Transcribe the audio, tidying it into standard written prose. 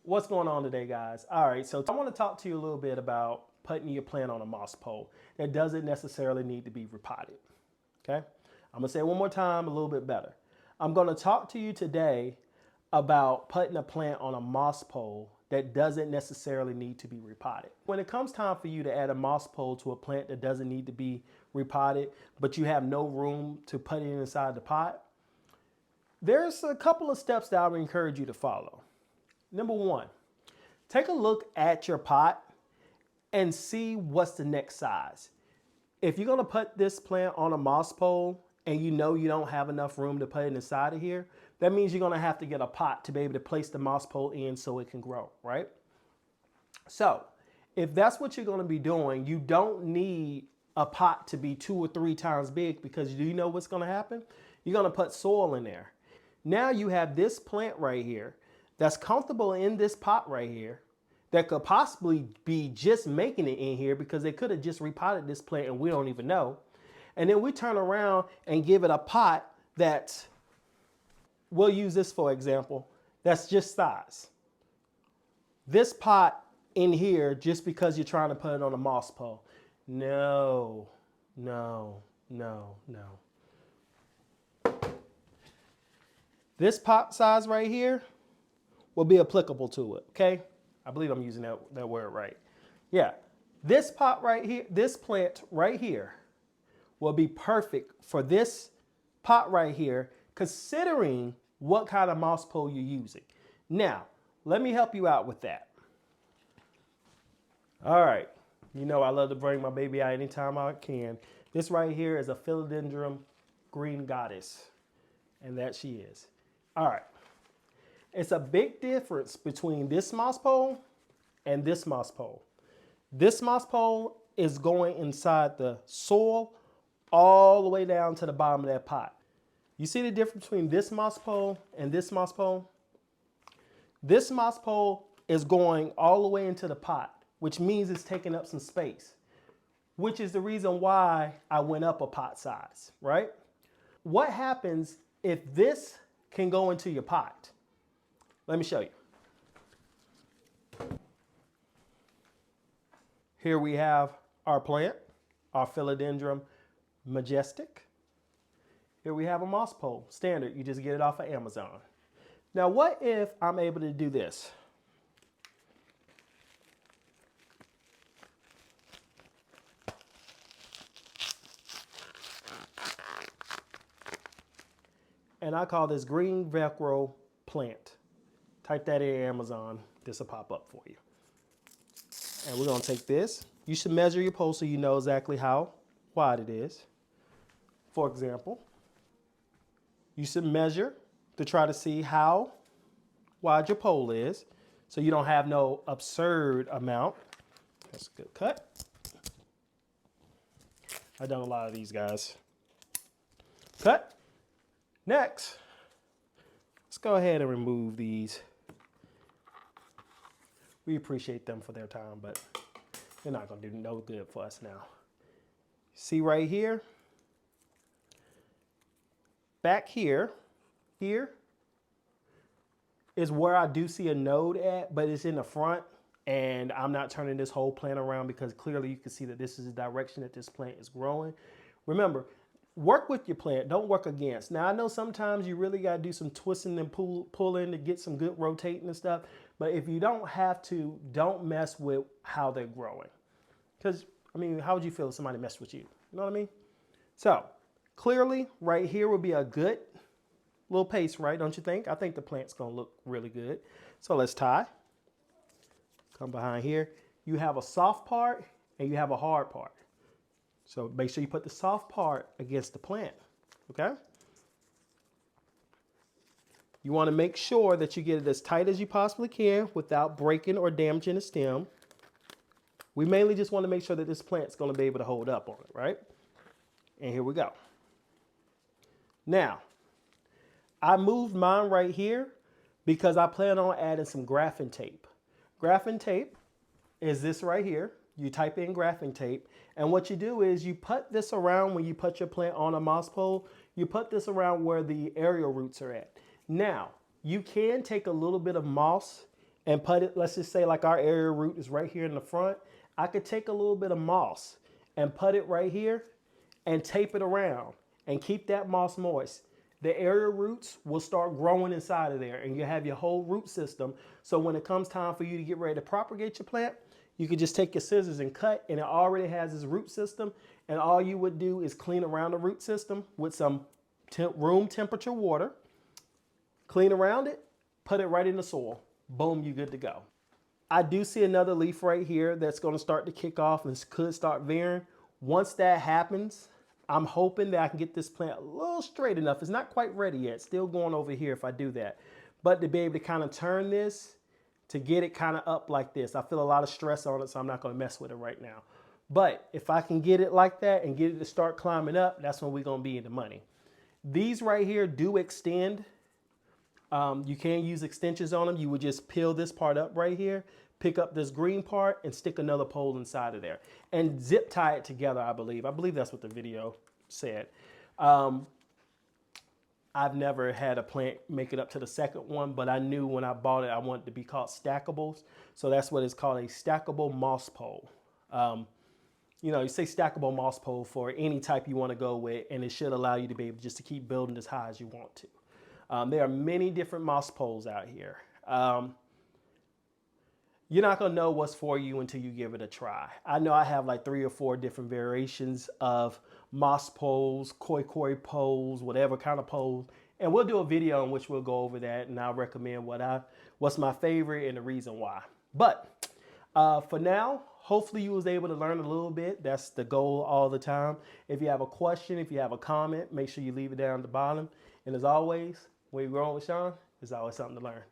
What's going on today, guys? All right, so I want to talk to you a little bit about putting your plant on a moss pole that doesn't necessarily need to be repotted. Okay, I'm gonna say it one more time a little bit better. I'm gonna talk to you today about putting a plant on a moss pole that doesn't necessarily need to be repotted. When it comes time for you to add a moss pole to a plant that doesn't need to be repotted, but you have no room to put it inside the pot, there's a couple of steps that I would encourage you to follow. Number one, take a look at your pot and see what's the next size. If you're gonna put this plant on a moss pole and you know you don't have enough room to put it inside of here, that means you're gonna have to get a pot to be able to place the moss pole in so it can grow, right? So if that's what you're gonna be doing, you don't need a pot to be 2 or 3 times big, because do you know what's gonna happen? You're gonna put soil in there. Now you have this plant right here that's comfortable in this pot right here that could possibly be just making it in here because they could have just repotted this plant and we don't even know. And then we turn around and give it a pot that's, we'll use this for example, that's just size. This pot in here just because you're trying to put it on a moss pole. No, no, no, no. This pot size right here will be applicable to it, okay? I believe I'm using that word right. Yeah, this pot right here, this plant right here will be perfect for this pot right here, considering what kind of moss pole you're using. Now, let me help you out with that. All right, you know I love to bring my baby out anytime I can. This right here is a philodendron green goddess, and that she is. All right. It's a big difference between this moss pole and this moss pole. This moss pole is going inside the soil all the way down to the bottom of that pot. You see the difference between this moss pole and this moss pole? This moss pole is going all the way into the pot, which means it's taking up some space, which is the reason why I went up a pot size, right? What happens if this can go into your pot? Let me show you. Here we have our plant, our philodendron majestic. Here we have a moss pole, standard. You just get it off of Amazon. Now, what if I'm able to do this? And I call this green Velcro plant. Type that in Amazon, this will pop up for you. And we're gonna take this. You should measure your pole so you know exactly how wide it is. For example, you should measure to try to see how wide your pole is so you don't have no absurd amount. That's a good cut. I've done a lot of these guys. Cut. Next, let's go ahead and remove these. We appreciate them for their time, but they're not gonna do no good for us now. See right here? Back here is where I do see a node at, but it's in the front, and I'm not turning this whole plant around because clearly you can see that this is the direction that this plant is growing. Remember, work with your plant, don't work against. Now, I know sometimes you really gotta do some twisting and pulling to get some good rotating and stuff, but if you don't have to, don't mess with how they're growing. Because, I mean, how would you feel if somebody messed with you? You know what I mean? So, clearly, right here would be a good little pace, right? Don't you think? I think the plant's gonna look really good. So let's tie. Come behind here. You have a soft part and you have a hard part. So make sure you put the soft part against the plant, okay? You wanna make sure that you get it as tight as you possibly can without breaking or damaging the stem. We mainly just wanna make sure that this plant's gonna be able to hold up on it, right? And here we go. Now, I moved mine right here because I plan on adding some graphing tape. Graphing tape is this right here. You type in graphing tape, and what you do is you put this around when you put your plant on a moss pole, you put this around where the aerial roots are at. Now, you can take a little bit of moss and put it, let's just say like our area root is right here in the front, I could take a little bit of moss and put it right here and tape it around and keep that moss moist. The area roots will start growing inside of there and you have your whole root system. So when it comes time for you to get ready to propagate your plant, you could just take your scissors and cut, and it already has its root system. And all you would do is clean around the root system with some room temperature water, clean around it, put it right in the soil. Boom, you're good to go. I do see another leaf right here that's going to start to kick off and could start veering. Once that happens, I'm hoping that I can get this plant a little straight enough. It's not quite ready yet. Still going over here if I do that. But to be able to kind of turn this, to get it kind of up like this. I feel a lot of stress on it, so I'm not going to mess with it right now. But if I can get it like that and get it to start climbing up, that's when we're going to be in the money. These right here do extend. You can use extensions on them. You would just peel this part up right here, pick up this green part and stick another pole inside of there and zip tie it together, I believe. I believe that's what the video said. I've never had a plant make it up to the second one, but I knew when I bought it, I wanted it to be called stackables. So that's what it's called, a stackable moss pole. You know, you say stackable moss pole for any type you want to go with, and it should allow you to be able just to keep building as high as you want to. There are many different moss poles out here. You're not going to know what's for you until you give it a try. I know I have like 3 or 4 different variations of moss poles, koi poles, whatever kind of poles. And we'll do a video in which we'll go over that, and I'll recommend what's my favorite and the reason why. But for now, hopefully you was able to learn a little bit. That's the goal all the time. If you have a question, if you have a comment, make sure you leave it down at the bottom. And as always, when you're growing with Sean, there's always something to learn.